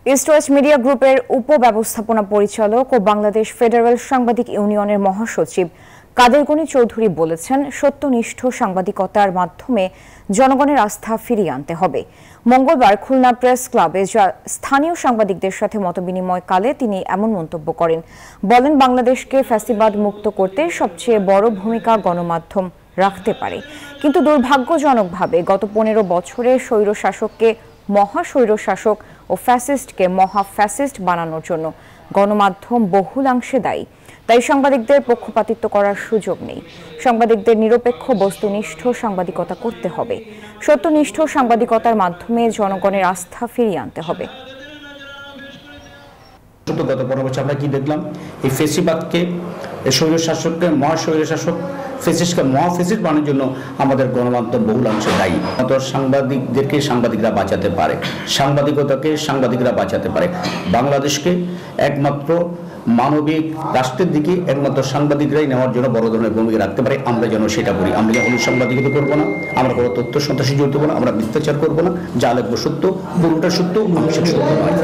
East West media গ্রুপের উপব্যবস্থাপনা পরিচালক ও Bangladesh federal সাংবাদিক ইউনিয়নের মহাসচিব কাদের গনি চৌধুরী বলেছেন, সত্যনিষ্ঠ সাংবাদিকতার মাধ্যমে জনগণের আস্থা ফিরিয়ে আনতে হবে। মঙ্গলবার খুলনা প্রেস ক্লাবে স্থানীয় সাংবাদিকদের সাথে মতবিনিময়কালে তিনি এমন মন্তব্য করেন। বলেন, বাংলাদেশকে ফ্যাসিবাদ মুক্ত করতে সবচেয়ে বড় ভূমিকা গণমাধ্যম রাখতে পারে, কিন্তু দুর্ভাগ্যজনকভাবে গত 15 বছরে স্বৈরশাসককে মহাস্বৈরশাসক ও ফ্যাসিস্টকে মহা ফ্যাসিস্ট বানানোর জন্য গণমাধ্যম বহুলাংশে দায়ী। তাই সাংবাদিকদের পক্ষপাতিত্ব করার সুযোগ নেই। সাংবাদিকদের নিরপেক্ষ বস্তুনিষ্ঠ সাংবাদিকতা করতে হবে। সত্যনিষ্ঠ সাংবাদিকতার মাধ্যমে জনগণের আস্থা ফিরিয়ে আনতে হবে। গত 15 বছর আমরা কি দেখলাম? এই ফ্যাসিবাদকে, স্বৈরশাসককে মহাস্বৈরশাসক, ফ্যাসিস্টকে মহাফ্যাসিস্ট বানানোর জন্য আমাদের গণমাধ্যম বহুলাংশে দায়ী। সাংবাদিকদেরকে সাংবাদিকরা বাঁচাতে পারে, সাংবাদিকতাকে সাংবাদিকরা বাঁচাতে পারে। বাংলাদেশকে একমাত্র মানবিক রাষ্ট্রের দিকে একমাত্র সাংবাদিকরাই নেওয়ার জন্য বড় ধরনের ভূমিকা রাখতে পারে। আমরা যেন সেটা করি। আমরা যেন সাংবাদিকতা করবো না, আমরা কোনো তথ্য সন্ত্রাসী জড়িত হবো না, আমরা মিথ্যাচার করবো না, যা লিখবো সত্য, পুরোটা সত্য, আংশিক সত্য নয়।